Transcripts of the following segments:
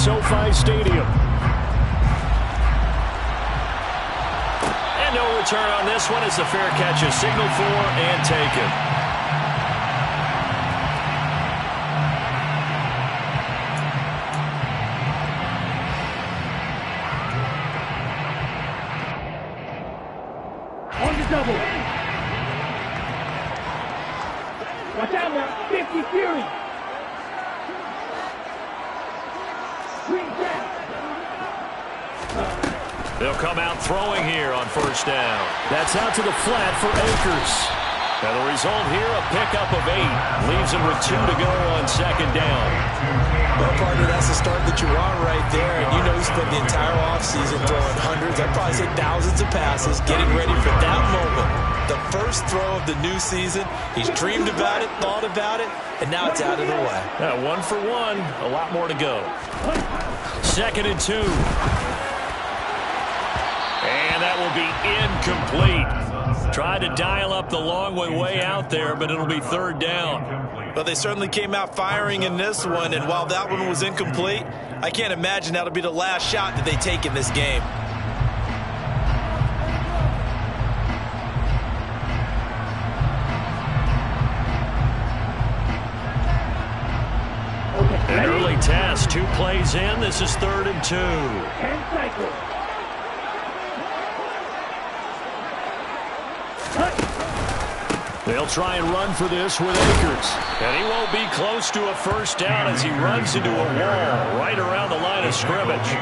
SoFi Stadium. And no return on this one as the fair catch is signaled for and taken. On the double. Watch out now. 50 Fury. They'll come out throwing here on first down. That's out to the flat for Akers. And the result here, a pickup of 8. Leaves him with 2 to go on second down. Well, partner, that's the start that you want right there. And you know he spent the entire offseason throwing hundreds, I'd probably say thousands of passes, getting ready for that moment. The first throw of the new season. He's dreamed about it, thought about it, and now it's out of the way. 1 for 1, a lot more to go. 2nd and 2. And that will be incomplete. Tried to dial up the long way out there, but it'll be 3rd down. Well, they certainly came out firing in this one, and while that one was incomplete, I can't imagine that'll be the last shot that they take in this game. An early test, 2 plays in. This is 3rd and 2. 10 cycles. They'll try and run for this with Akers. And he won't be close to a first down as he runs into a wall right around the line of scrimmage.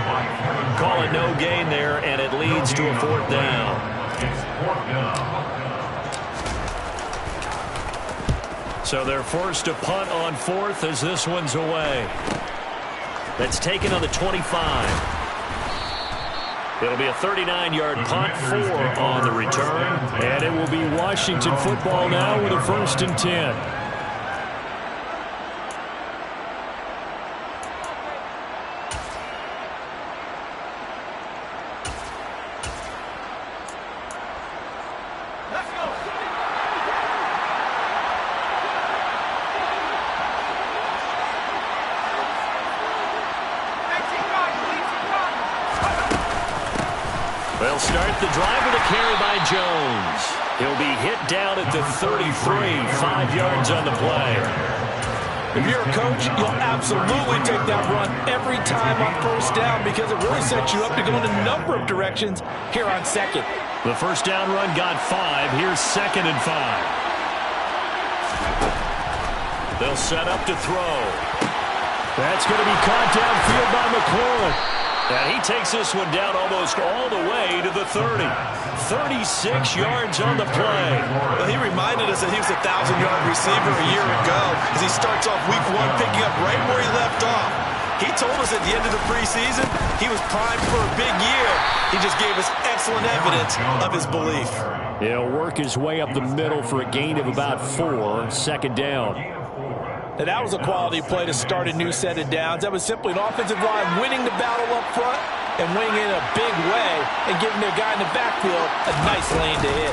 Call it no gain there, and it leads to a 4th down. So they're forced to punt on 4th as this one's away. That's taken on the 25. It'll be a 39-yard punt, 4 on the return. And it will be Washington football now with a 1st and 10. They'll start the drive with a carry by Jones. He'll be hit down at the 33, 5 yards on the play. If you're a coach, you'll absolutely take that run every time on first down because it really sets you up to go in a number of directions here on 2nd. The first down run got 5. Here's 2nd and 5. They'll set up to throw. That's going to be caught downfield by McLaurin. And he takes this one down almost all the way to the 30. 36 yards on the play. Well, he reminded us that he was a 1,000-yard receiver a year ago as he starts off week 1 picking up right where he left off. He told us at the end of the preseason he was primed for a big year. He just gave us excellent evidence of his belief. He'll work his way up the middle for a gain of about 4, 2nd down. Now, that was a quality play to start a new set of downs. That was simply an offensive line winning the battle up front and winning in a big way and giving their guy in the backfield a nice lane to hit.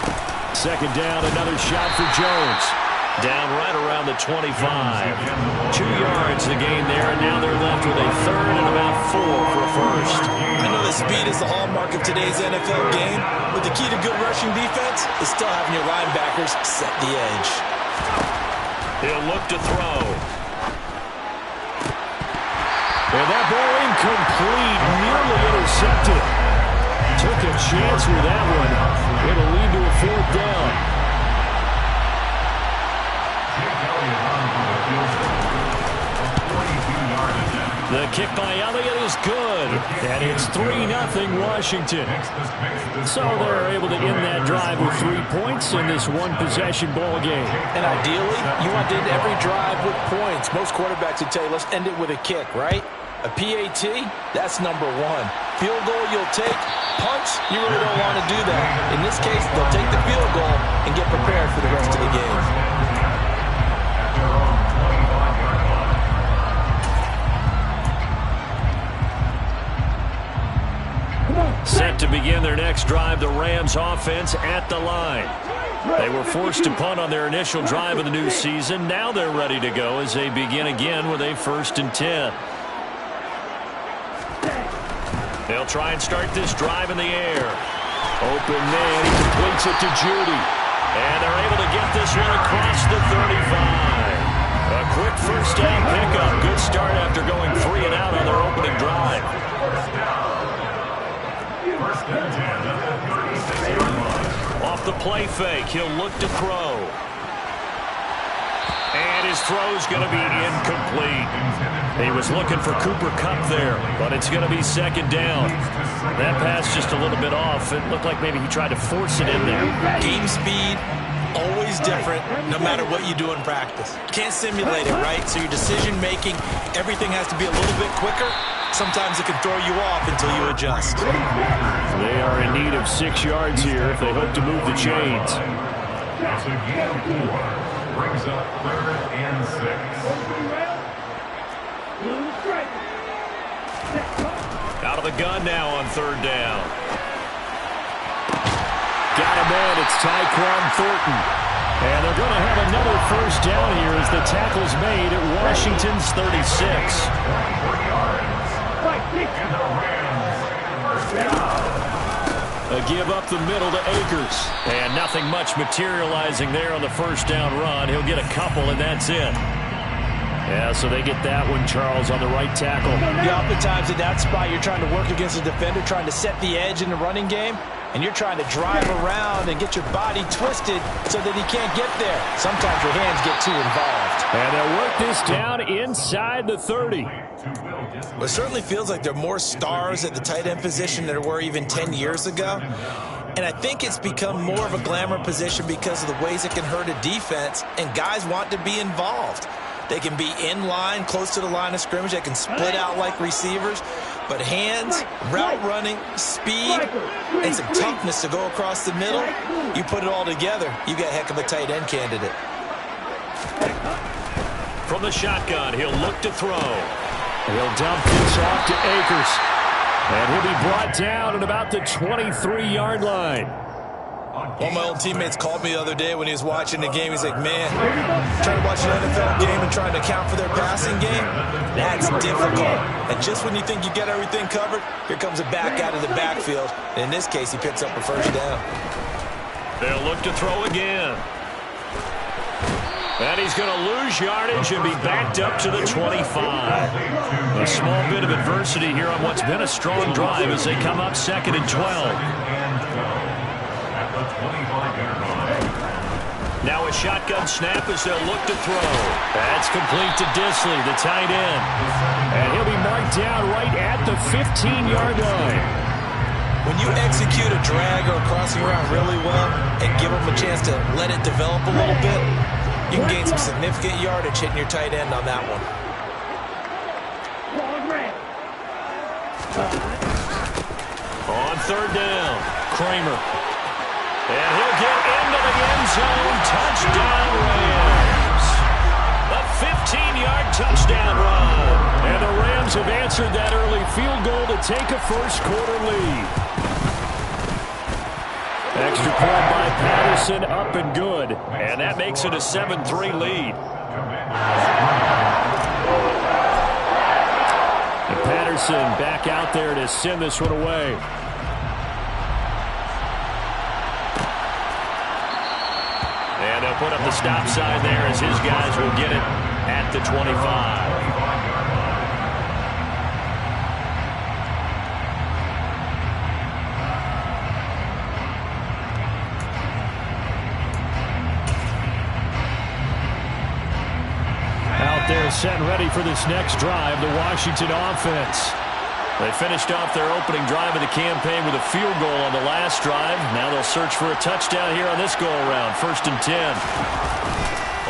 2nd down, another shot for Jones. Down right around the 25. 2 yards the gain there, and now they're left with a 3rd and about 4 for a first. I know that speed is the hallmark of today's NFL game, but the key to good rushing defense is still having your linebackers set the edge. He'll look to throw. And that ball incomplete, nearly intercepted. Took a chance with that one. It'll lead to a 4th down. The kick by Elliott is good. And it's 3-0 Washington. So they're able to end that drive with 3 points in this one-possession ball game. And ideally, you want to end every drive with points. Most quarterbacks would tell you, let's end it with a kick, right? A PAT, that's number 1. Field goal you'll take. Punts, you really don't want to do that. In this case, they'll take the field goal and get prepared for the rest of the game. Set to begin their next drive, the Rams offense at the line. They were forced to punt on their initial drive of the new season. Now they're ready to go as they begin again with a 1st and 10. They'll try and start this drive in the air. Open man, he completes it to Judy. And they're able to get this one across the 35. A quick first down pickup. Good start after going 3 and out on their opening drive. Off the play fake, he'll look to throw. And his throw's going to be incomplete. He was looking for Cooper Kupp there, but it's going to be second down. That pass just a little bit off. It looked like maybe he tried to force it in there. Game speed, always different, no matter what you do in practice. Can't simulate it, right? So your decision-making, everything has to be a little bit quicker. Sometimes it can throw you off until you adjust. They are in need of 6 yards here if they hope to move the chains. Brings up 3rd and 6. Out of the gun now on 3rd down. Got him in. It's Tyquan Thornton. And they're going to have another first down here as the tackle's made at Washington's 36. A give up the middle to Akers. And nothing much materializing there on the first down run. He'll get a couple, and that's it. Yeah, so they get that one, Charles, on the right tackle. Yeah, oftentimes in that spot, you're trying to work against a defender, trying to set the edge in the running game, and you're trying to drive around and get your body twisted so that he can't get there. Sometimes your hands get too involved. And they'll work this down inside the 30. Well, it certainly feels like there are more stars at the tight end position than there were even 10 years ago. And I think it's become more of a glamour position because of the ways it can hurt a defense, and guys want to be involved. They can be in line, close to the line of scrimmage. They can split out like receivers. But hands, route running, speed, and some toughness to go across the middle, you put it all together, you got a heck of a tight end candidate. From the shotgun, he'll look to throw. He'll dump this off to Akers. And he'll be brought down at about the 23-yard line. One of my old teammates called me the other day when he was watching the game. He's like, man, trying to watch an NFL game and trying to account for their passing game, that's difficult. And just when you think you get everything covered, here comes a back out of the backfield. And in this case, he picks up a first down. They'll look to throw again. And he's going to lose yardage and be backed up to the 25. A small bit of adversity here on what's been a strong drive as they come up 2nd and 12. Now a shotgun snap as they'll look to throw. That's complete to Disley, the tight end. And he'll be marked down right at the 15-yard line. When you execute a drag or a crossing route really well and give them a chance to let it develop a little bit, you can gain some significant yardage hitting your tight end on that one. On 3rd down, Kramer. And he'll get into the end zone. Touchdown, Rams. A 15-yard touchdown run. And the Rams have answered that early field goal to take a first-quarter lead. Extra point by Patterson, up and good. And that makes it a 7-3 lead. And Patterson back out there to send this one away. And they'll put up the stop sign there as his guys will get it at the 25. They're set and ready for this next drive, the Washington offense. They finished off their opening drive of the campaign with a field goal on the last drive. Now they'll search for a touchdown here on this go-around. 1st and 10.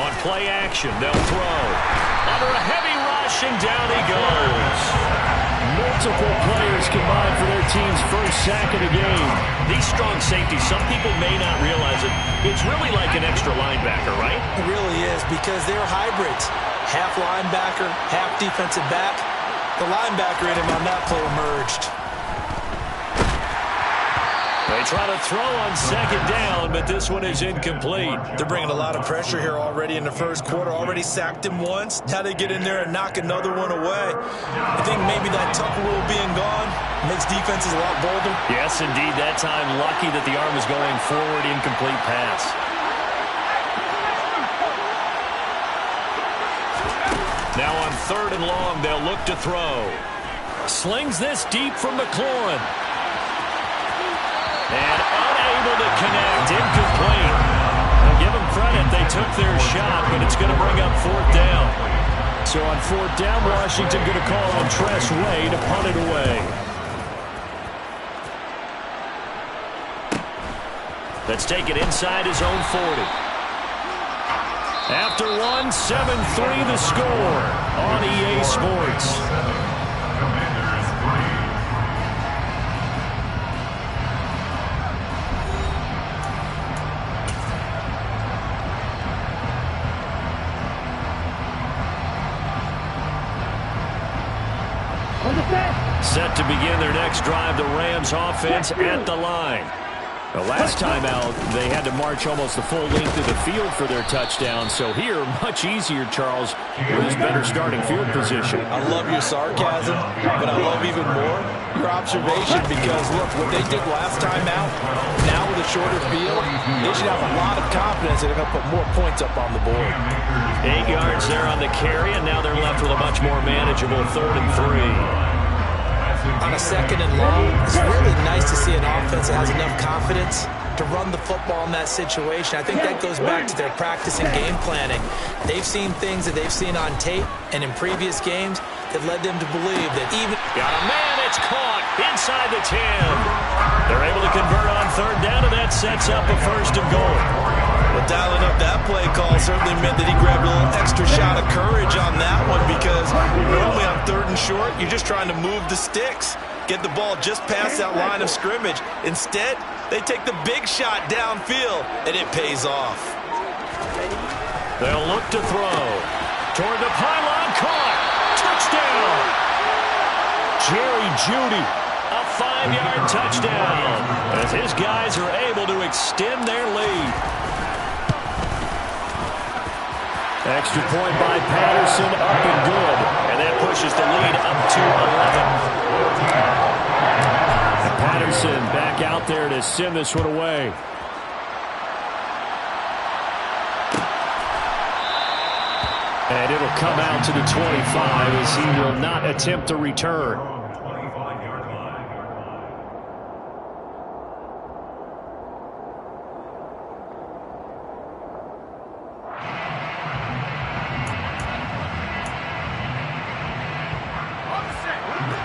On play action, they'll throw. Under a heavy rush, and down he goes. Multiple players combined for their team's first sack of the game. These strong safeties, some people may not realize it. It's really like an extra linebacker, right? It really is, because they're hybrids. Half linebacker, half defensive back. The linebacker in him on that play emerged. They try to throw on second down, but this one is incomplete. They're bringing a lot of pressure here already in the first quarter. Already sacked him once. Now they get in there and knock another one away. I think maybe that Tucker rule being gone makes defenses a lot bolder. Yes, indeed. That time, lucky that the arm was going forward, incomplete pass. Now on 3rd and long, they'll look to throw. Slings this deep from McLaurin. And unable to connect, incomplete. Well, give them credit, they took their shot, but it's going to bring up 4th down. So on 4th down, Washington going to call on Tress Way to punt it away. Let's take it inside his own 40. After one, 7-3 the score on EA Sports. Set to begin their next drive, the Rams offense at the line. The last time out, they had to march almost the full length of the field for their touchdown. So here, much easier, Charles, with his better starting field position. I love your sarcasm, but I love even more your observation because, look, what they did last time out, now with a shorter field, they should have a lot of confidence that they're going to put more points up on the board. 8 yards there on the carry, and now they're left with a much more manageable 3rd and 3. On a 2nd and long, it's really nice to see an offense that has enough confidence to run the football in that situation. I think that goes back to their practice and game planning. They've seen things that they've seen on tape and in previous games that led them to believe that even... Got a man, it's caught inside the 10. They're able to convert on 3rd down, and that sets up a 1st and goal. Well, dialing up that play call certainly meant that he grabbed a little extra shot of courage on that one because normally on 3rd and short, you're just trying to move the sticks, get the ball just past that line of scrimmage. Instead, they take the big shot downfield, and it pays off. They'll look to throw. Toward the pylon, caught. Touchdown. Jerry Jeudy, a 5-yard touchdown as his guys are able to extend their lead. Extra point by Patterson, up and good. And that pushes the lead up to 11. Patterson back out there to send this one away. And it'll come out to the 25 as he will not attempt to return.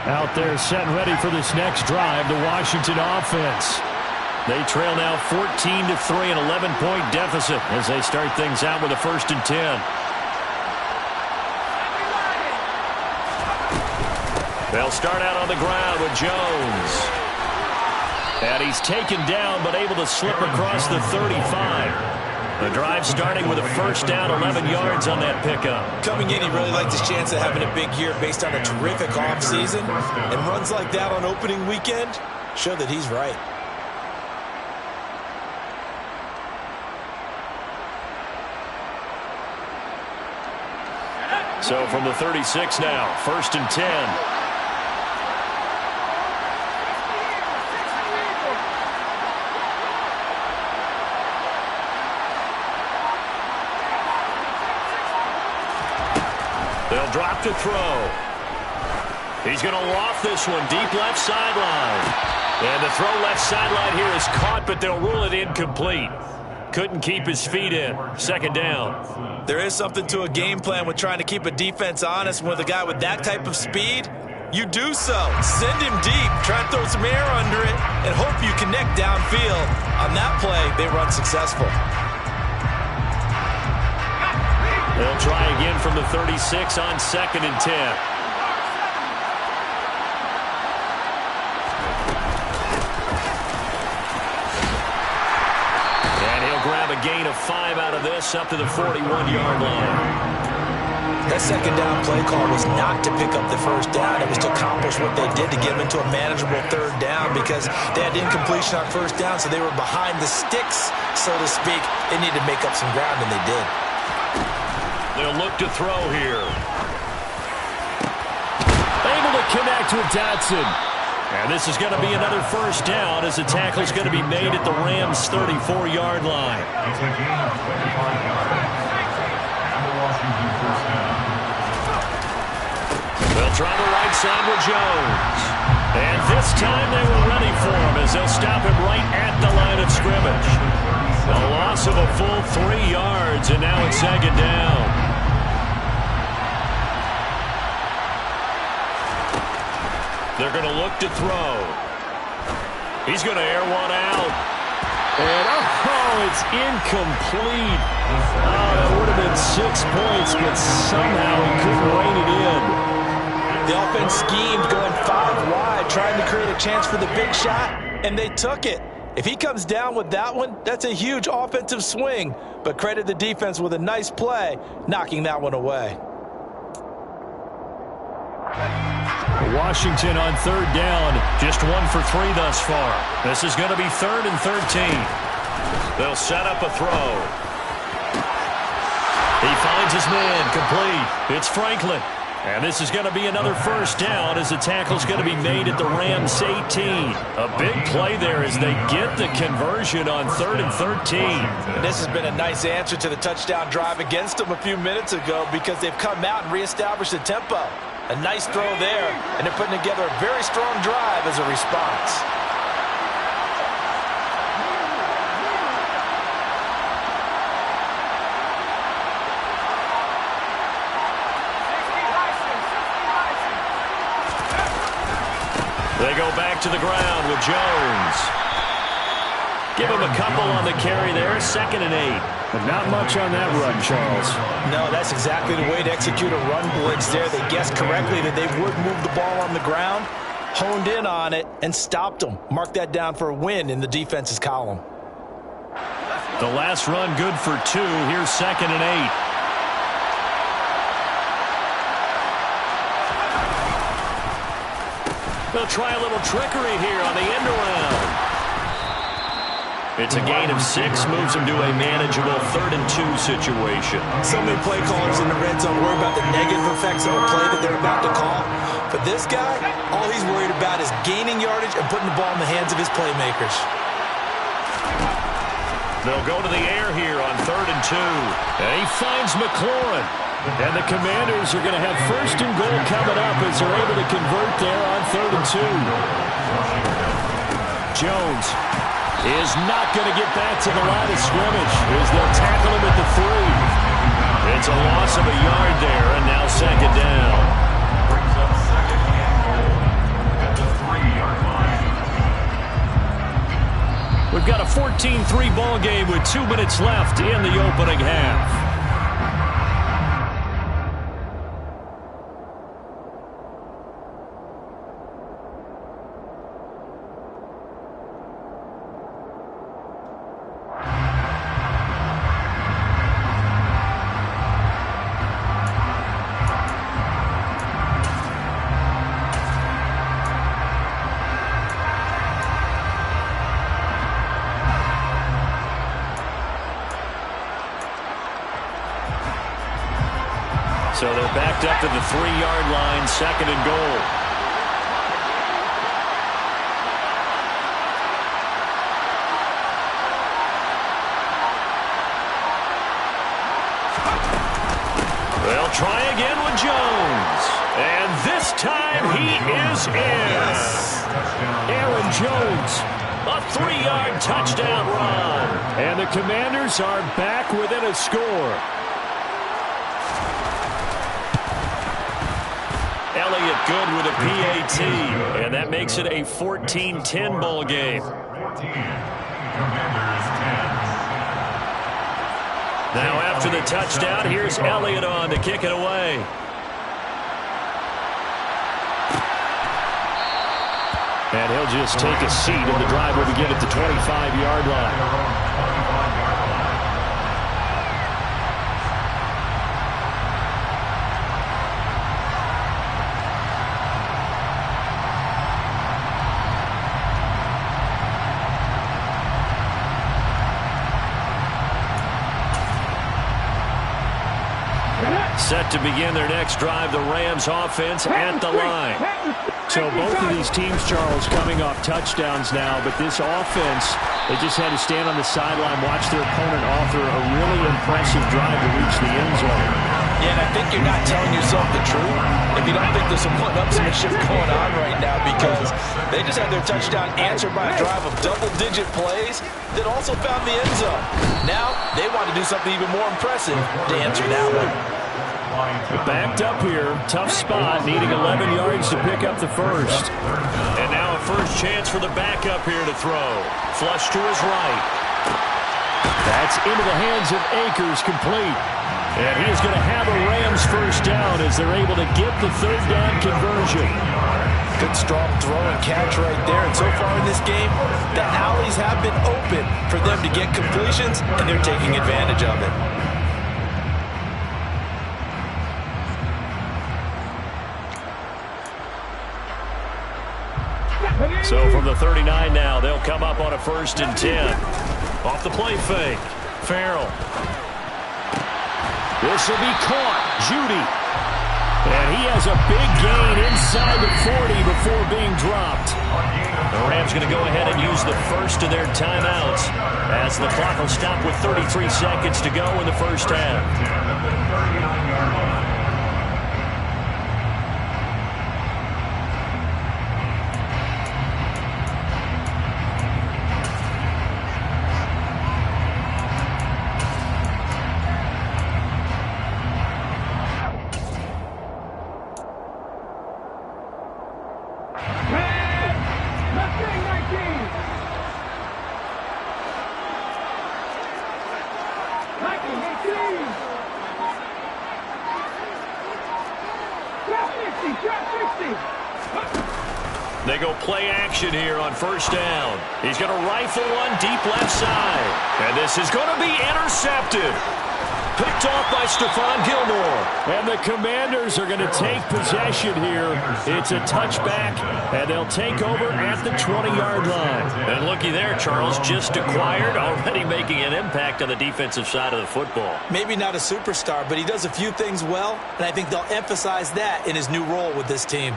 Out there set and ready for this next drive, the Washington offense. They trail now 14-3, an 11-point deficit as they start things out with a 1st and 10. They'll start out on the ground with Jones. And he's taken down but able to slip across the 35. The drive starting with a 1st down, 11 yards on that pickup. Coming in, he really liked his chance of having a big year based on a terrific offseason. And runs like that on opening weekend show that he's right. So from the 36 now, 1st and 10. They'll drop to throw. He's going to loft this one deep left sideline. And the throw left sideline here is caught, but they'll rule it incomplete. Couldn't keep his feet in. 2nd down. There is something to a game plan with trying to keep a defense honest. With a guy with that type of speed, you do so. Send him deep. Try and throw some air under it and hope you connect downfield. On that play, they run successful. They'll try again from the 36 on 2nd and 10. And he'll grab a gain of 5 out of this up to the 41-yard line. That second down play call was not to pick up the first down. It was to accomplish what they did to get them into a manageable third down because they had incompletion on first down, so they were behind the sticks, so to speak. They needed to make up some ground, and they did. They'll look to throw here. Able to connect with Dotson. And this is going to be another first down as the tackle's going to be made at the Rams' 34-yard line. It's a gain of 25 yards. And the Washington first down. They'll try the right side with Jones. And this time they were ready for him as they'll stop him right at the line of scrimmage. A loss of a full 3 yards, and now it's second down. They're going to look to throw. He's going to air one out. And, oh, it's incomplete. Oh, that would have been 6 points, but somehow he couldn't rein it in. The offense schemed going 5 wide, trying to create a chance for the big shot, and they took it. If he comes down with that one, that's a huge offensive swing. But credit the defense with a nice play, knocking that one away. Washington on third down. Just 1 for 3 thus far. This is going to be 3rd and 13. They'll set up a throw. He finds his man complete. It's Franklin. And this is going to be another first down as the tackle's going to be made at the Rams 18. A big play there as they get the conversion on 3rd and 13. And this has been a nice answer to the touchdown drive against them a few minutes ago because they've come out and reestablished the tempo. A nice throw there, and they're putting together a very strong drive as a response. They go back to the ground with Jones. Give him a couple on the carry there, 2nd and 8. But not much on that run, Charles. No, that's exactly the way to execute a run blitz there. They guessed correctly that they would move the ball on the ground, honed in on it, and stopped them. Mark that down for a win in the defense's column. The last run good for 2. Here's 2nd and 8. They'll try a little trickery here on the end around. It's a gain of 6, moves them to a manageable 3rd and 2 situation. So many play callers in the red zone worry about the negative effects of a play that they're about to call. But this guy, all he's worried about is gaining yardage and putting the ball in the hands of his playmakers. They'll go to the air here on 3rd and 2. And he finds McLaurin. And the Commanders are going to have 1st and goal coming up as they're able to convert there on 3rd and 2. Jones is not going to get back to the line of scrimmage as they'll tackle him at the 3. It's a loss of a yard there, and now 2nd down. Brings up 2nd and goal at the 3-yard line. We've got a 14-3 ball game with 2 minutes left in the opening half. So they're backed up to the 3-yard line, 2nd and goal. They'll try again with Jones. And this time he is in. Aaron Jones. A 3-yard touchdown run. And the Commanders are back within a score. Elliott good with a PAT, and that makes it a 14-10 ball game. 14, Commanders 10. Now after the touchdown, here's Elliott on to kick it away. And he'll just take a seat, and the drive will begin at the 25-yard line. Set to begin their next drive, the Rams offense at the line. So both of these teams, Charles, coming off touchdowns now, but this offense, they just had to stand on the sideline, watch their opponent author a really impressive drive to reach the end zone. Yeah, and I think you're not telling yourself the truth if you don't think there's some one-upsmanship going on right now, because they just had their touchdown answered by a drive of double-digit plays that also found the end zone. Now they want to do something even more impressive to answer that one. Backed up here, tough spot, needing 11 yards to pick up the first. And now a first chance for the backup here to throw. Flush to his right. That's into the hands of Akers, complete. And he's going to have a Rams first down as they're able to get the third down conversion. Good strong throw and catch right there. And so far in this game, the alleys have been open for them to get completions, and they're taking advantage of it. So from the 39 now, they'll come up on a 1st and 10. Off the play fake. Farrell. This will be caught. Judy. And he has a big gain inside the 40 before being dropped. The Rams going to go ahead and use the first of their timeouts as the clock will stop with 33 seconds to go in the first half. They go play action here on first down. He's going to rifle one deep left side. And this is going to be intercepted. Picked off by Stephon Gilmore. And the Commanders are going to take possession here. It's a touchback, and they'll take over at the 20-yard line. And looky there, Charles, just acquired, already making an impact on the defensive side of the football. Maybe not a superstar, but he does a few things well, and I think they'll emphasize that in his new role with this team.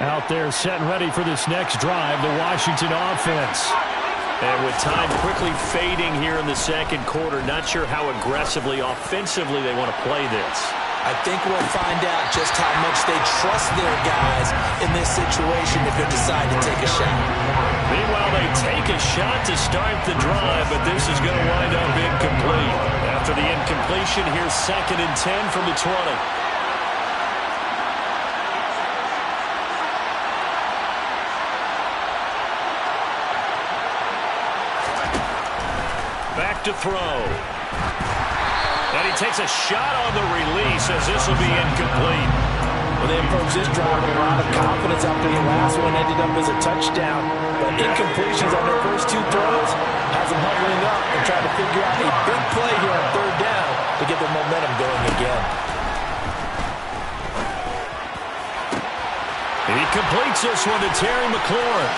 Out there set and ready for this next drive, the Washington offense. And with time quickly fading here in the second quarter, not sure how aggressively, offensively they want to play this. I think we'll find out just how much they trust their guys in this situation if they decide to take a shot. Meanwhile, they take a shot to start the drive, but this is going to wind up incomplete. After the incompletion, here's 2nd and 10 from the 20. Back to throw. And he takes a shot on the release as this will be incomplete. Well, they approached this drive with a lot of confidence after the last one ended up as a touchdown. But incompletions on their first 2 throws has them huddling up and trying to figure out a big play here on 3rd down to get the momentum going again. He completes this one to Terry McLaurin.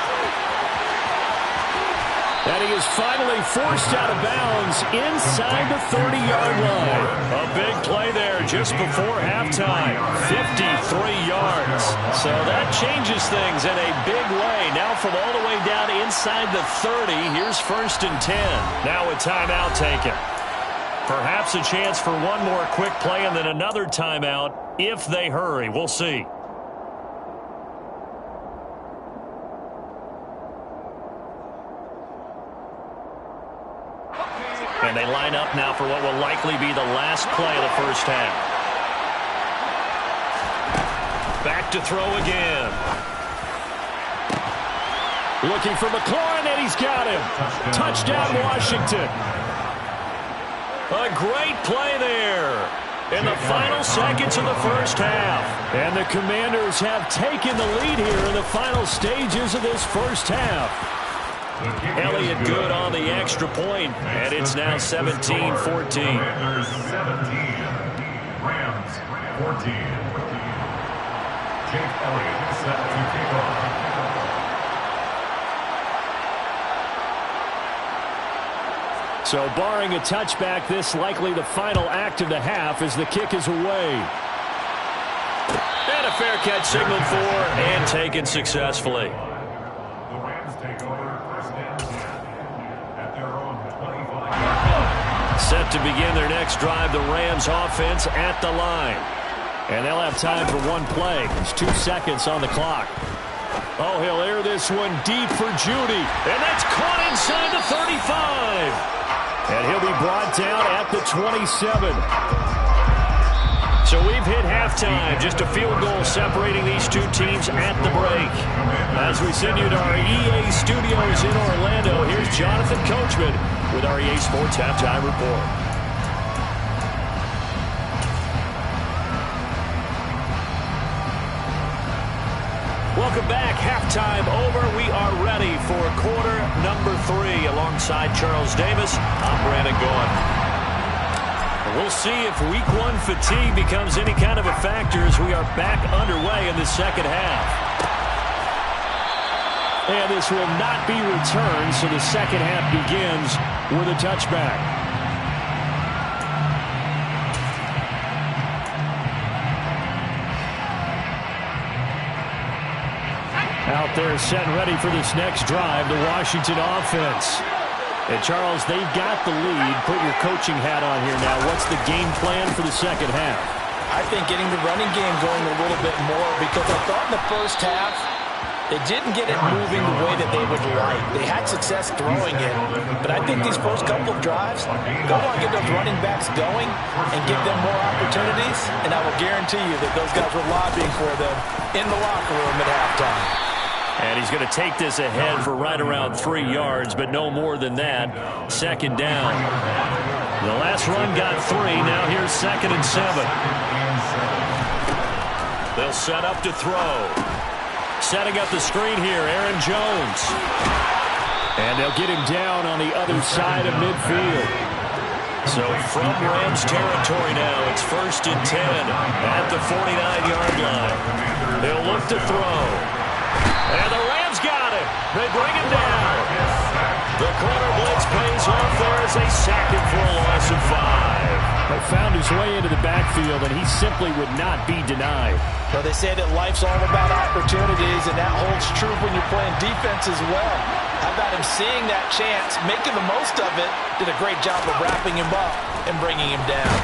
And he is finally forced out of bounds inside the 30-yard line. A big play there just before halftime. 53 yards. So that changes things in a big way. Now from all the way down inside the 30, here's 1st and 10. Now a timeout taken. Perhaps a chance for one more quick play and then another timeout if they hurry. We'll see. And they line up now for what will likely be the last play of the first half. Back to throw again. Looking for McLaurin, and he's got him. Touchdown, Washington. A great play there in the final seconds of the first half. And the Commanders have taken the lead here in the final stages of this first half. Elliott good on the extra point, and it's now 17-14. Commanders 17, Rams 14. Jake Elliott set to kick off. So barring a touchback, this likely the final act of the half as the kick is away. And a fair catch signaled for and taken successfully. The Rams take over first down at their own 25. Set to begin their next drive, the Rams offense at the line. And they'll have time for one play. There's 2 seconds on the clock. Oh, he'll air this one deep for Judy. And that's caught inside the 35. And he'll be brought down at the 27. So we've hit halftime. Just a field goal separating these two teams at the break. As we send you to our EA studios in Orlando, here's Jonathan Coachman with our EA Sports Halftime Report. Welcome back. Halftime over. We are ready for quarter number 3. Alongside Charles Davis, I'm Brandon Gaudin. We'll see if week 1 fatigue becomes any kind of a factor as we are back underway in the second half. And this will not be returned, so the second half begins with a touchback. Out there set and ready for this next drive, the Washington offense. And Charles, they've got the lead. Put your coaching hat on here now. What's the game plan for the second half? I think getting the running game going a little bit more, because I thought in the first half they didn't get it moving the way that they would like. They had success throwing it, but I think these first couple of drives, go on, get those running backs going and give them more opportunities, and I will guarantee you that those guys were lobbying for them in the locker room at halftime. And he's going to take this ahead for right around 3 yards, but no more than that. Second down. The last run got 3. Now here's 2nd and 7. They'll set up to throw. Setting up the screen here, Aaron Jones. And they'll get him down on the other side of midfield. So from Rams territory now, it's 1st and 10 at the 49-yard line. They'll look to throw. And the Rams got him. They bring him down. The corner blitz pays off there as they sack him for a loss of 5. They found his way into the backfield, and he simply would not be denied. Well, they say that life's all about opportunities, and that holds true when you're playing defense as well. How about him seeing that chance, making the most of it, did a great job of wrapping him up and bringing him down.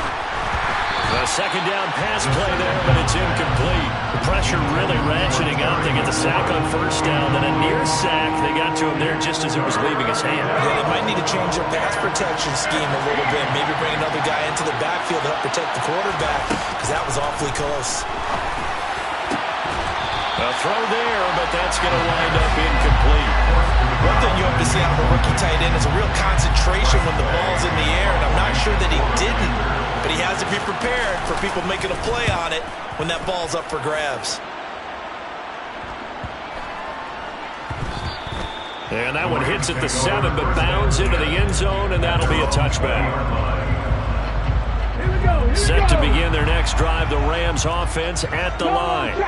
The second down pass play there, but it's incomplete. The pressure really ratcheting up. They get the sack on 1st down, then a near sack. They got to him there just as it was leaving his hand. Yeah, they might need to change their pass protection scheme a little bit. Maybe bring another guy into the backfield to help protect the quarterback, because that was awfully close. A throw there, but that's going to wind up incomplete. One thing you have to see out of a rookie tight end is a real concentration when the ball's in the air, and I'm not sure that he didn't. But he has to be prepared for people making a play on it when that ball's up for grabs. And that one hits at the 7, but bounds into the end zone, and that'll be a touchback. Set to begin their next drive, the Rams offense at the line.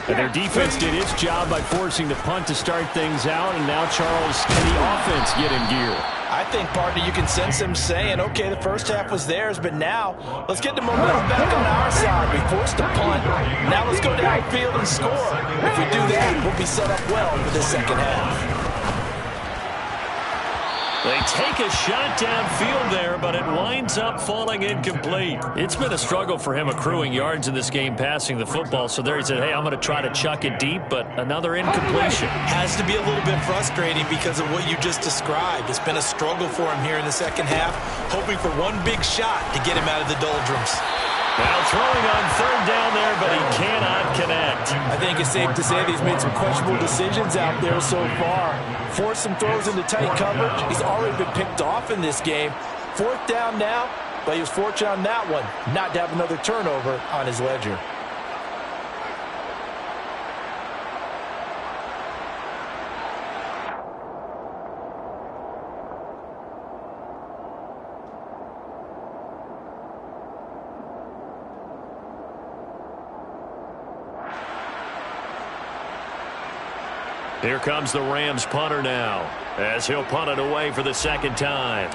And their defense did its job by forcing the punt to start things out, and now, Charles, can the offense get in gear? I think, partner, you can sense him saying, okay, the first half was theirs, but now let's get the momentum back on our side. We forced a punt. Now let's go downfield and score. If we do that, we'll be set up well for the second half. They take a shot downfield there, but it winds up falling incomplete. It's been a struggle for him accruing yards in this game passing the football. So there he said, hey, I'm going to try to chuck it deep, but another incompletion. Has to be a little bit frustrating because of what you just described. It's been a struggle for him here in the second half, hoping for one big shot to get him out of the doldrums. Now throwing on 3rd down there, but he cannot connect. I think it's safe to say that he's made some questionable decisions out there so far. Forced some throws into tight coverage. He's already been picked off in this game. 4th down now, but he was fortunate on that one not to have another turnover on his ledger. Here comes the Rams punter now, as he'll punt it away for the second time.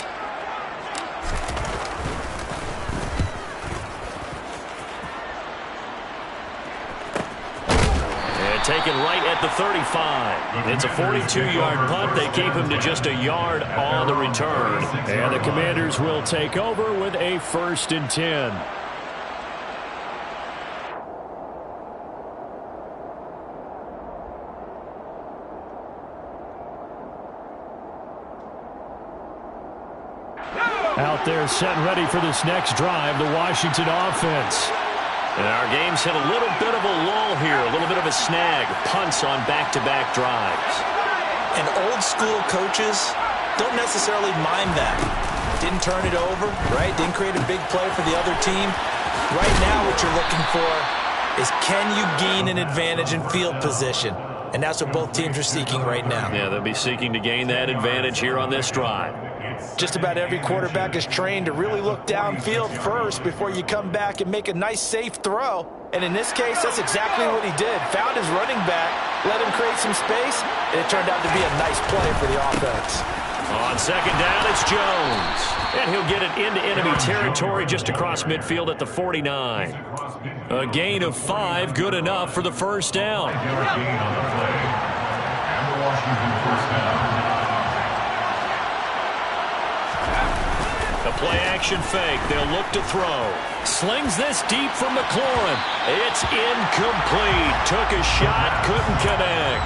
And taken right at the 35. It's a 42-yard punt. They keep him to just a yard on the return. And the Commanders will take over with a 1st and 10. Out there set and ready for this next drive, the Washington offense. And our game's hit a little bit of a lull here, a little bit of a snag. Punts on back-to-back drives. And old-school coaches don't necessarily mind that. Didn't turn it over, right? Didn't create a big play for the other team. Right now what you're looking for is can you gain an advantage in field position? And that's what both teams are seeking right now. Yeah, they'll be seeking to gain that advantage here on this drive. Just about every quarterback is trained to really look downfield first before you come back and make a nice, safe throw. And in this case, that's exactly what he did. Found his running back, let him create some space, and it turned out to be a nice play for the offense. On second down, it's Jones. And he'll get it into enemy territory just across midfield at the 49. A gain of 5, good enough for the first down. And the Washington first down. The play-action fake. They'll look to throw. Slings this deep from McLaurin. It's incomplete. Took a shot, couldn't connect.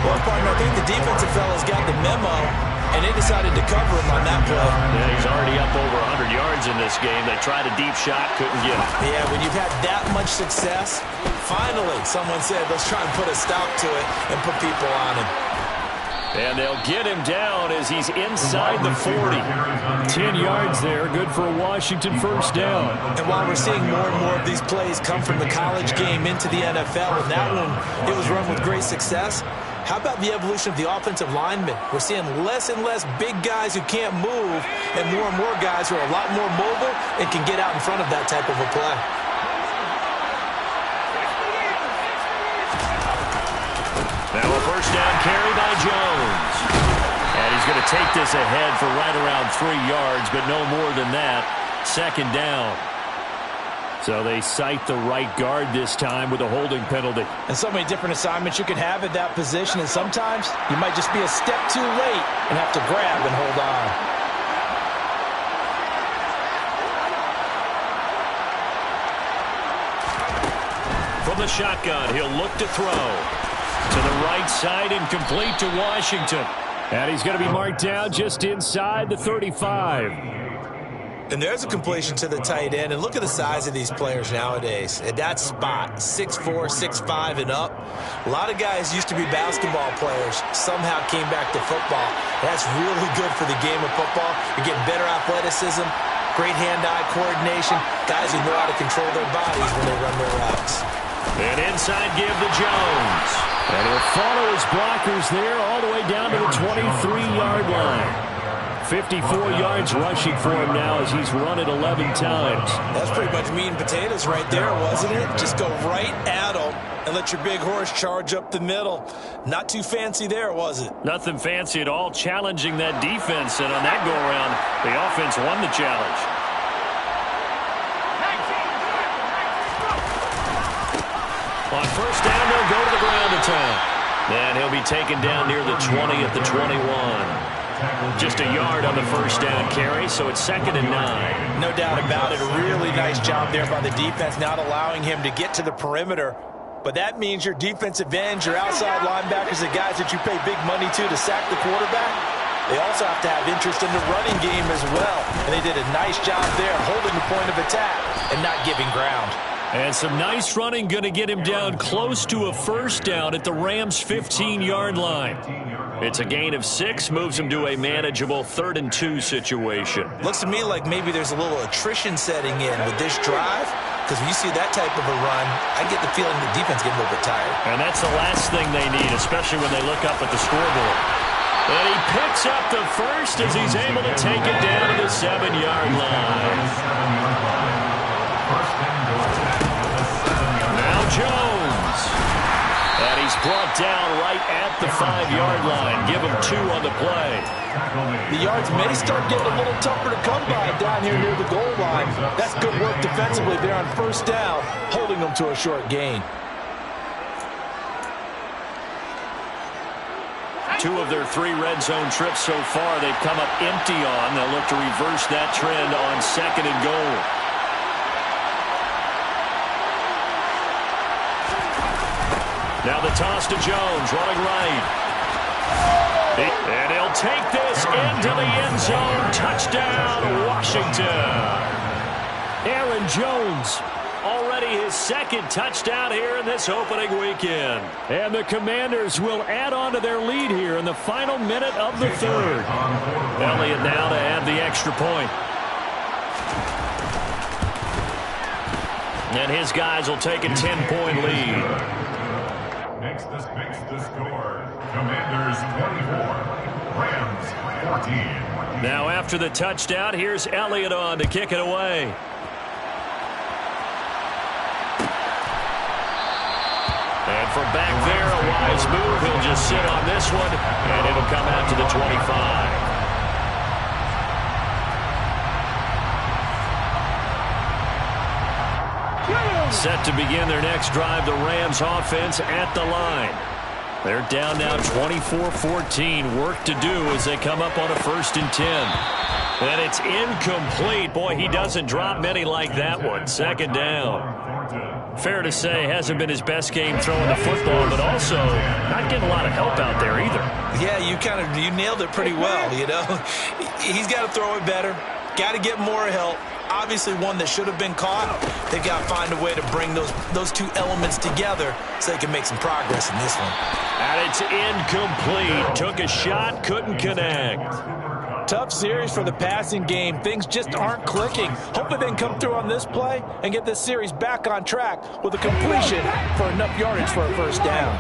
Well, partner, I think the defensive fellas got the memo, and they decided to cover him on that play. Yeah, he's already up over 100 yards in this game. They tried a deep shot, couldn't get it. Yeah, when you've had that much success, finally someone said, let's try and put a stop to it and put people on him. And they'll get him down as he's inside the 40. 10 yards there, good for a Washington first down. And while we're seeing more and more of these plays come from the college game into the NFL, and that one, it was run with great success, how about the evolution of the offensive linemen? We're seeing less and less big guys who can't move and more guys who are a lot more mobile and can get out in front of that type of a play. Now a first down carry by Jones. And he's going to take this ahead for right around 3 yards, but no more than that. Second down. So they cite the right guard this time with a holding penalty. And so many different assignments you can have at that position, and sometimes you might just be a step too late and have to grab and hold on. From the shotgun, he'll look to throw. To the right side, incomplete to Washington. And he's going to be marked down just inside the 35. And there's a completion to the tight end. And look at the size of these players nowadays. At that spot, 6'4", 6'5", and up. A lot of guys used to be basketball players, somehow came back to football. That's really good for the game of football. You're getting better athleticism, great hand-eye coordination, guys who know how to control their bodies when they run their routes. And inside give to Jones. And he'll follow his blockers there all the way down to the 23-yard line. 54 yards rushing for him now as he's run it 11 times. That's pretty much meat and potatoes right there, wasn't it? Just go right at him and let your big horse charge up the middle. Not too fancy there, was it? Nothing fancy at all, challenging that defense. And on that go-around, the offense won the challenge. On first down, they'll go to the ground attack. And he'll be taken down near the 20 at the 21. Just a yard on the first down carry, so it's 2nd and 9. No doubt about it. A really nice job there by the defense, not allowing him to get to the perimeter. But that means your defensive ends, your outside linebackers, the guys that you pay big money to sack the quarterback, they also have to have interest in the running game as well. And they did a nice job there holding the point of attack and not giving ground. And some nice running, going to get him down close to a first down at the Rams' 15-yard line. It's a gain of 6, moves him to a manageable 3rd and 2 situation. Looks to me like maybe there's a little attrition setting in with this drive, because when you see that type of a run, I get the feeling the defense getting a little bit tired. And that's the last thing they need, especially when they look up at the scoreboard. And he picks up the first as he's able to take it down to the 7-yard line. Now Jones. And he's brought down right at the 5-yard line. Give him 2 on the play. The yards may start getting a little tougher to come by down here near the goal line. That's good work defensively there on first down, holding them to a short gain. 2 of their 3 red zone trips so far they've come up empty on. They'll look to reverse that trend on 2nd and goal. Now the toss to Jones, running right. And he'll take this into the end zone. Touchdown, Washington. Aaron Jones. Already his 2nd touchdown here in this opening weekend. And the Commanders will add on to their lead here in the final minute of the 3rd. Elliott now to add the extra point. And his guys will take a 10-point lead. Makes the score. Commanders 24, Rams 14. Now after the touchdown, here's Elliott on to kick it away. And from back there, a wise move. He'll just sit on this one, and it'll come out to the 25. Set to begin their next drive, the Rams offense at the line. They're down now 24-14. Work to do as they come up on a 1st and 10. And it's incomplete. Boy, he doesn't drop many like that one. 2nd down. Fair to say, hasn't been his best game throwing the football, but also not getting a lot of help out there either. Yeah, you nailed it pretty well, you know. He's got to throw it better. Got to get more help. Obviously one that should have been caught. They've got to find a way to bring those 2 elements together so they can make some progress in this one. And it's incomplete. Took a shot, couldn't connect. Tough series for the passing game. Things just aren't clicking. Hopefully they can come through on this play and get this series back on track with a completion for enough yardage for a 1st down.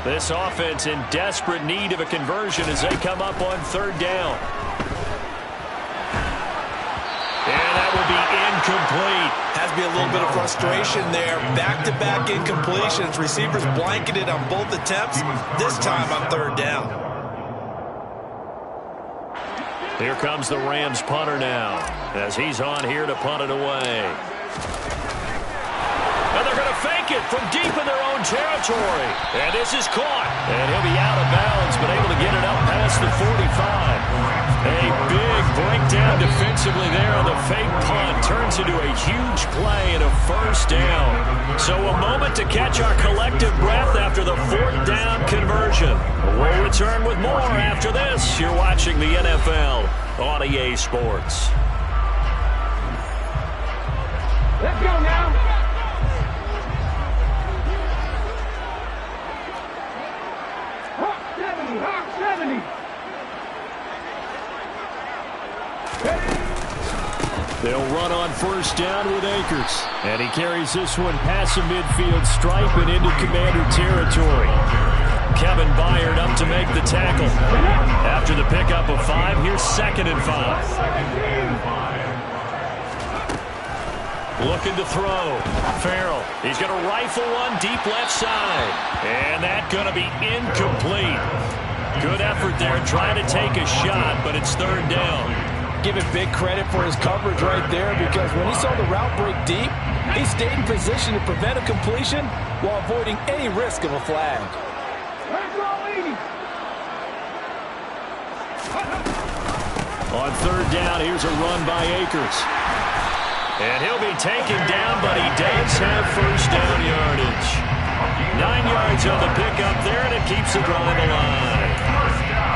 This offense in desperate need of a conversion as they come up on 3rd down. And that will be incomplete. Has to be a little bit of frustration there. Back-to-back incompletions. Receivers blanketed on both attempts, this time on 3rd down. Here comes the Rams punter now as he's on here to punt it away. And they're going to fake it from deep in their own territory. And this is caught. And he'll be out of bounds, but able to get it up past the 45. A big breakdown defensively there on the fake punt. Turns into a huge play and a 1st down. So a moment to catch our collective breath after the 4th down conversion. We'll return with more after this. You're watching the NFL on EA Sports. Let's go now. Hawk 70, Hawk 70. They'll run on 1st down with Akers. And he carries this one past the midfield stripe and into Commander territory. Kevin Byard up to make the tackle. After the pickup of 5, here's 2nd and 5. Looking to throw. Farrell. He's going to rifle one deep left side. And that's going to be incomplete. Good effort there trying to take a shot, but it's 3rd down. Give it big credit for his coverage right there, because when he saw the route break deep, he stayed in position to prevent a completion while avoiding any risk of a flag. On 3rd down, here's a run by Akers. And he'll be taken down, but he does have 1st down yardage. 9 yards on the pickup there, and it keeps the drive alive.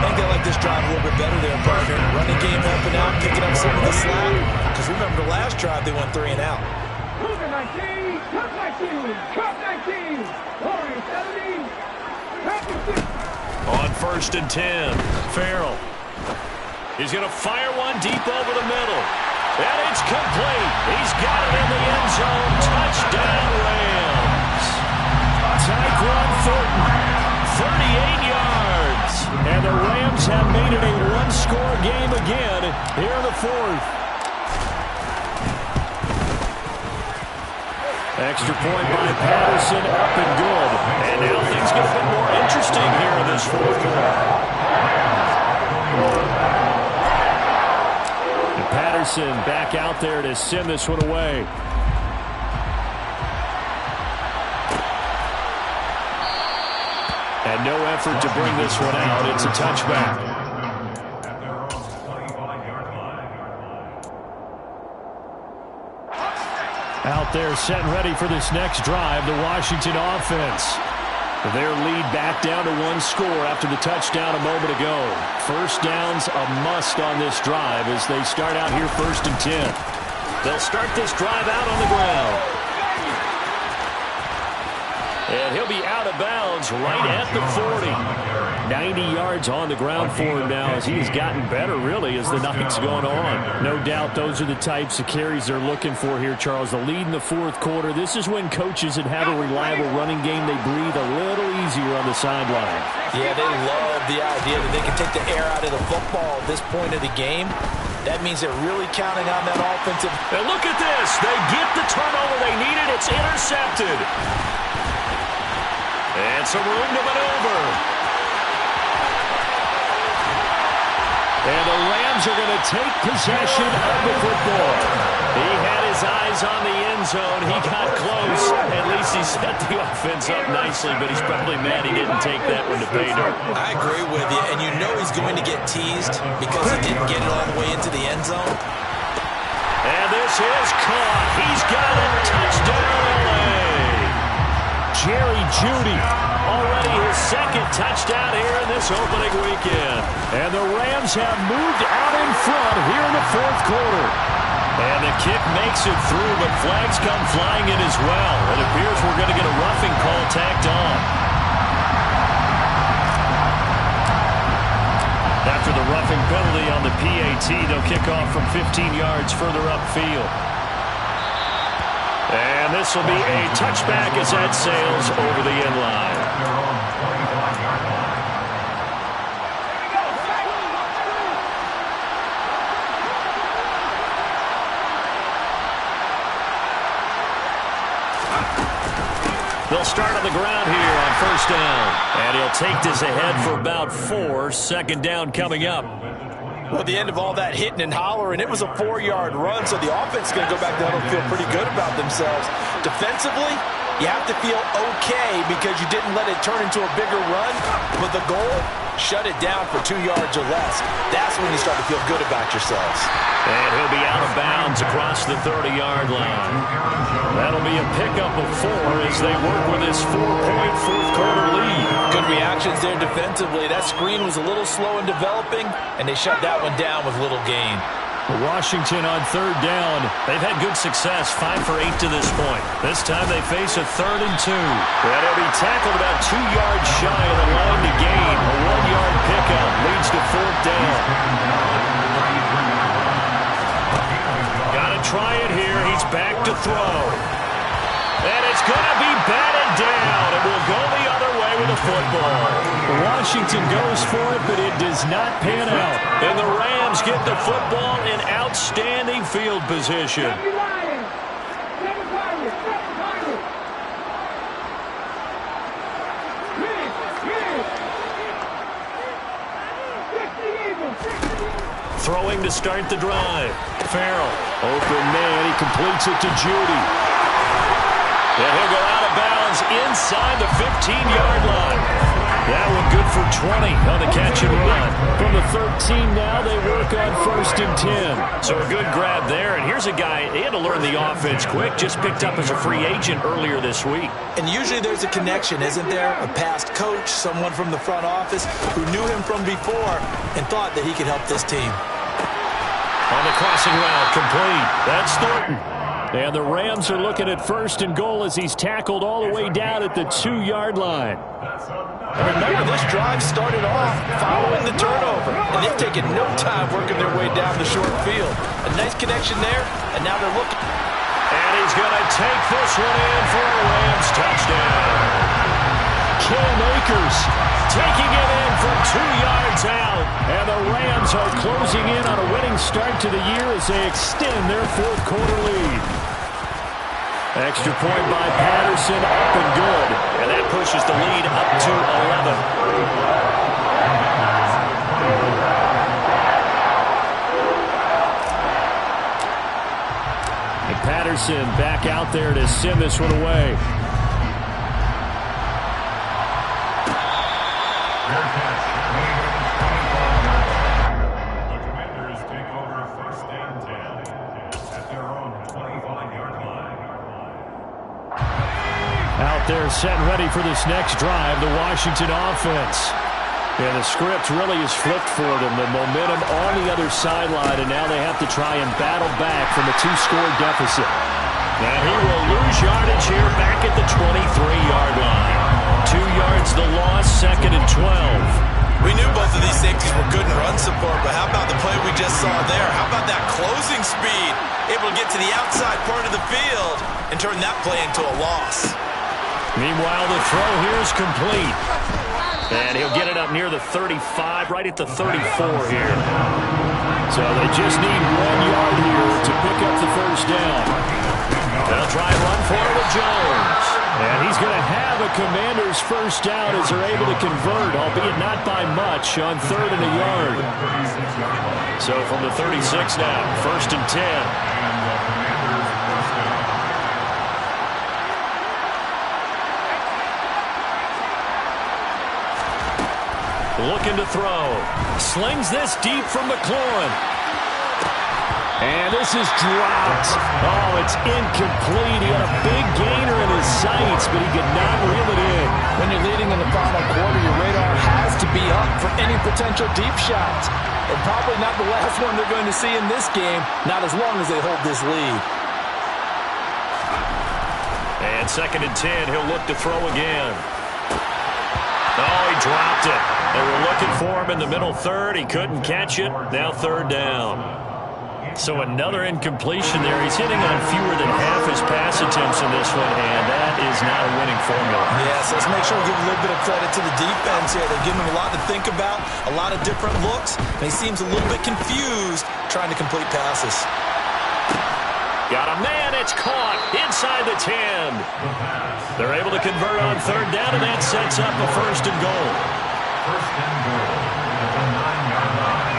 I think they like this drive a little bit better there, partner. Running game helping out, picking up some of the slack. Because remember, the last drive, they went 3 and out. Cougar 19, Cup 19, Cup 19, Warrior 70, Packers 6. On 1st and 10, Farrell. He's going to fire one deep over the middle. And it's complete. He's got it in the end zone. Touchdown, Rams. Tyquan Thornton, 38 yards. And the Rams have made it a 1-score game again here in the 4th. extra point by Patterson, up and good. And now things get a bit more interesting here in this fourth quarter. And Patterson back out there to send this one away. And no effort to bring this one out. It's a touchback. Out there set and ready for this next drive, the Washington offense. Their lead back down to one score after the touchdown a moment ago. First down's a must on this drive as they start out here 1st and 10. They'll start this drive out on the ground. And he'll be out of bounds right at the 40. 90 yards on the ground for him now as he has gotten better, really, as the night's going on. No doubt those are the types of carries they're looking for here, Charles. The lead in the fourth quarter. This is when coaches that have a reliable running game, they breathe a little easier on the sideline. Yeah, they love the idea that they can take the air out of the football at this point of the game. That means they're really counting on that offensive. And look at this. They get the turnover they needed. It's intercepted. And some room to maneuver. And the Rams are going to take possession of the football. He had his eyes on the end zone. He got close. At least he set the offense up nicely, but he's probably mad he didn't take that one to pay dirt. I agree with you, and you know he's going to get teased because he didn't get it all the way into the end zone. And this is caught. He's got it. Touchdown, LA. Jerry Jeudy, already his second touchdown here in this opening weekend. And the Rams have moved out in front here in the fourth quarter. And the kick makes it through, but flags come flying in as well. It appears we're going to get a roughing call tacked on. After the roughing penalty on the PAT, they'll kick off from 15 yards further upfield. And this will be a touchback as that sails over the end line. They'll start on the ground here on first down. And he'll take this ahead for about 4. Second down coming up. Well, at the end of all that hitting and hollering, it was a 4-yard run, so the offense is going to go back down and feel pretty good about themselves. Defensively, you have to feel okay because you didn't let it turn into a bigger run, but the goal, shut it down for 2 yards or less. That's when you start to feel good about yourselves. And he'll be out of bounds across the 30-yard line. That'll be a pickup of 4 as they work with this 4-point fourth-quarter lead. Good reactions there defensively. That screen was a little slow in developing, and they shut that one down with little gain. Washington on third down. They've had good success, 5 for 8 to this point. This time they face a 3rd and 2. And he'll be tackled about 2 yards shy of the line to gain. A 1-yard pickup leads to 4th down. Got to try it here. He's back to throw. And it's going to be batted down. It will go the other way with the football. Washington goes for it, but it does not pan out. And the Rams get the football in outstanding field position. Throwing to start the drive. Farrell. Open man. He completes it to Jeudy. And he'll go out of bounds inside the 15-yard line. That one good for 20 on the catch and run. From the 13 now, they work on 1st and 10. So a good grab there. And here's a guy, he had to learn the offense quick, just picked up as a free agent earlier this week. And usually there's a connection, isn't there? A past coach, someone from the front office who knew him from before and thought that he could help this team. On the crossing route, complete. That's Thornton. And the Rams are looking at 1st and goal as he's tackled all the way down at the 2-yard line. And remember, this drive started off following the turnover, and they've taken no time working their way down the short field. A nice connection there, and now they're looking. And he's going to take this one in for a Rams touchdown. Cam Akers taking it in from 2 yards out. And the Rams are closing in on a winning start to the year as they extend their fourth quarter lead. Extra point by Patterson, up and good. And that pushes the lead up to 11. And Patterson back out there to send this one away. Out there set and ready for this next drive, the Washington offense. Yeah, the script really is flipped for them. The momentum on the other sideline, and now they have to try and battle back from a 2-score deficit. And he will lose yardage here back at the 23-yard line. 2 yards the loss, 2nd and 12. We knew both of these safeties were good in run support, but how about the play we just saw there? How about that closing speed? Able to get to the outside part of the field and turn that play into a loss. Meanwhile, the throw here is complete. And he'll get it up near the 35, right at the 34 here. So they just need 1 yard here to pick up the first down. They'll try and run for it with Jones. And he's going to have a Commanders first down as they're able to convert, albeit not by much, on 3rd and a yard. So from the 36 now, 1st and 10. Looking to throw. Slings this deep from McLaurin. And this is dropped. Oh, it's incomplete. He had a big gainer in his sights, but he could not reel it in. When you're leading in the final quarter, your radar has to be up for any potential deep shots. And probably not the last one they're going to see in this game, not as long as they hold this lead. And 2nd and 10, he'll look to throw again. Oh, he dropped it. They were looking for him in the middle 3rd. He couldn't catch it. Now 3rd down. So another incompletion there. He's hitting on fewer than half his pass attempts in this one, and that is not a winning formula. Yes, let's make sure we give a little bit of credit to the defense here. They're giving him a lot to think about, a lot of different looks, and he seems a little bit confused trying to complete passes. Got a man, it's caught inside the 10. They're able to convert on 3rd down, and that sets up a 1st and goal. 1st and goal at the 9-yard line.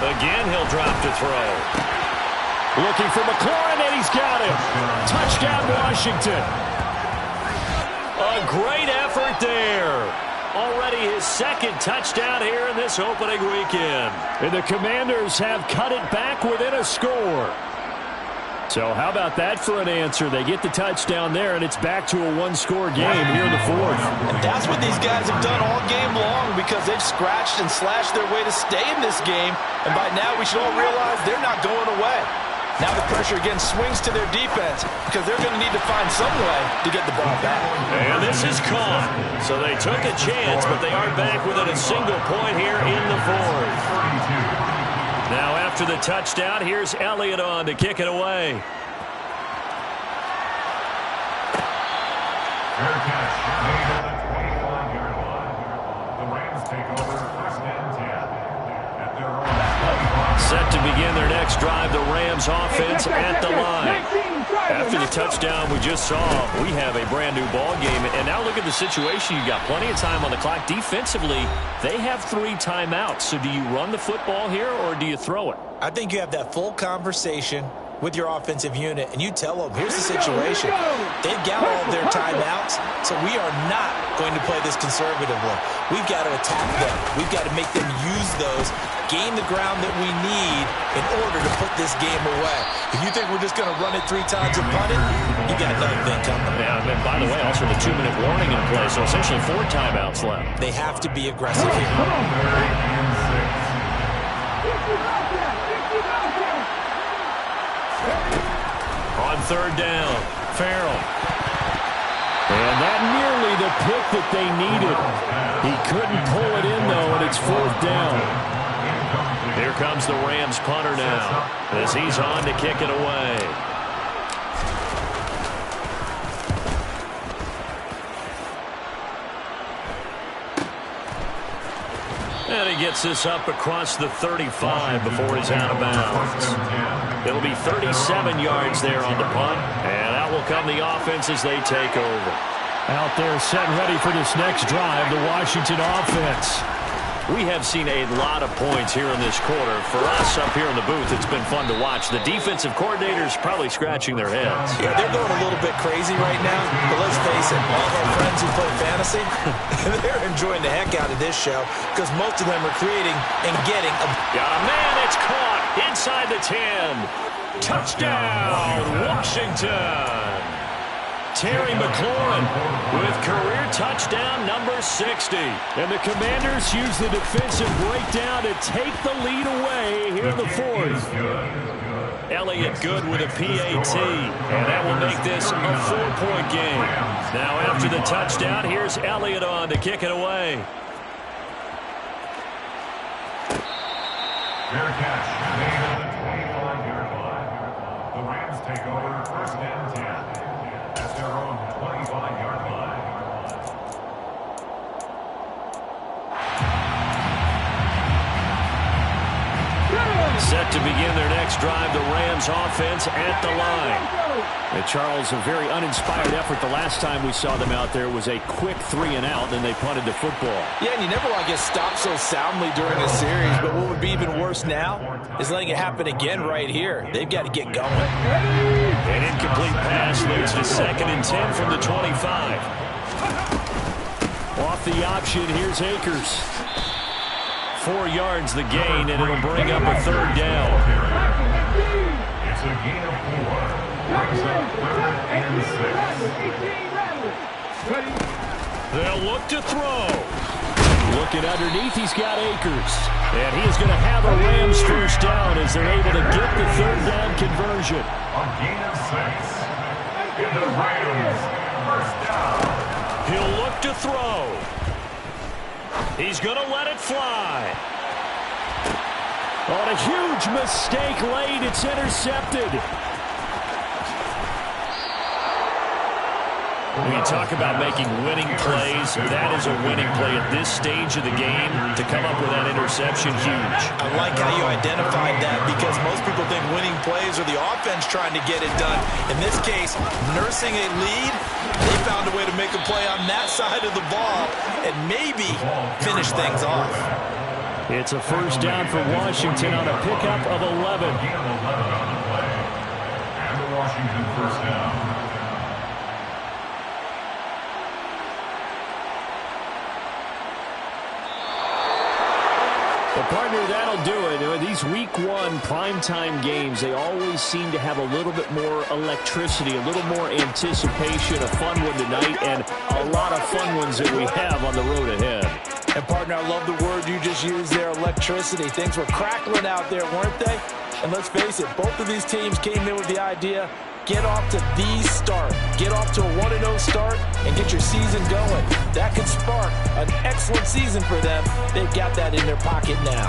Again, he'll drop to throw. Looking for McLaurin, and he's got him. Touchdown, Washington. A great effort there. Already his 2nd touchdown here in this opening weekend. And the Commanders have cut it back within a score. So how about that for an answer? They get the touchdown there, and it's back to a 1-score game here in the 4th. And that's what these guys have done all game long, because they've scratched and slashed their way to stay in this game. And by now we should all realize they're not going away. Now the pressure again swings to their defense, because they're going to need to find some way to get the ball back. And this is caught. So they took a chance, but they are back within a single point here in the 4th. Now after the touchdown, here's Elliott on to kick it away. Fair catch made at the 25-yard line. The Rams take over 1st and 10 at their own 25. Set to begin their next drive, the Rams offense at the line. After the touchdown we just saw, we have a brand new ball game. And now look at the situation. You got plenty of time on the clock. Defensively, they have 3 timeouts. So do you run the football here, or do you throw it? I think you have that full conversation with your offensive unit, and you tell them, here's the situation. They've got all of their timeouts, so we are not going to play this conservatively. We've got to attack them. We've got to make them use those, gain the ground that we need in order to put this game away. If you think we're just going to run it 3 times and punt it, you got another thing coming. Yeah, and by the way, also the 2-minute warning in play, so essentially 4 timeouts left. They have to be aggressive here. 3rd and 6. On 3rd down, Farrell. And that nearly the pick that they needed. He couldn't pull it in, though, and it's 4th down. Here comes the Rams punter now, as he's on to kick it away. And he gets this up across the 35 before he's out of bounds. It'll be 37 yards there on the punt. And out will come the offense as they take over. Out there set ready for this next drive, the Washington offense. We have seen a lot of points here in this quarter. For us up here in the booth, it's been fun to watch. The defensive coordinators probably scratching their heads. Yeah, they're going a little bit crazy right now. But let's face it, all of our friends who play fantasy, they're enjoying the heck out of this show because most of them are creating and getting a... Man, it's caught inside the 10. Touchdown, Washington. Terry McLaurin with career touchdown number 60. And the Commanders use the defensive breakdown to take the lead away here in the fourth. Elliott Good with a PAT, and that will make this a 4-point game. Now after the touchdown, here's Elliott on to kick it away. Fair catch made at the 25-yard line. The Rams take over first and 10 at their own 25-yard line. Set to begin their next drive, the Rams offense at the line. And Charles, a very uninspired effort the last time we saw them out there was a quick 3-and-out, and they punted the football. Yeah, and you never want to get stopped so soundly during a series, but what would be even worse now is letting it happen again right here. They've got to get going. An incomplete pass leads to 2nd and 10 from the 25. Off the option, here's Akers. 4 yards the gain, and it'll bring up a 3rd down. It's a gain of 4. Brings up 3rd and 6. They'll look to throw. Looking underneath, he's got Akers. And he is going to have a Rams first down as they're able to get the 3rd down conversion. A gain of 6. And the Rams first down. He'll look to throw. He's going to let it fly. On a huge mistake late, it's intercepted. When you talk about making winning plays, that is a winning play at this stage of the game. To come up with that interception, huge. I like how you identified that because most people think winning plays are the offense trying to get it done. In this case, nursing a lead, they found a way to make a play on that side of the ball and maybe finish things off. It's a first down for Washington on a pickup of 11. A gain of 11 on the play. And the Washington first down. Well, partner, that'll do it. These Week 1 primetime games, they always seem to have a little bit more electricity, a little more anticipation, a fun one tonight, and a lot of fun ones that we have on the road ahead. And, partner, I love the word you just used there, electricity. Things were crackling out there, weren't they? And let's face it, both of these teams came in with the idea, get off to the start. Get off to a 1-0 start and get your season going. That could spark an excellent season for them. They've got that in their pocket now.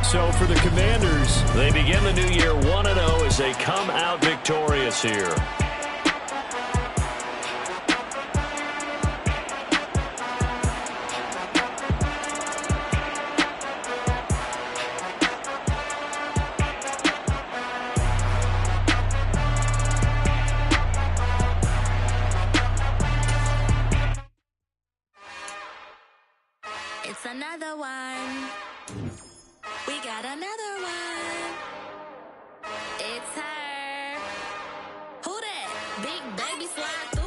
So for the Commanders, they begin the new year 1-0 as they come out victorious here. It's another one. We got another one. It's her. Who that? Big baby slide through.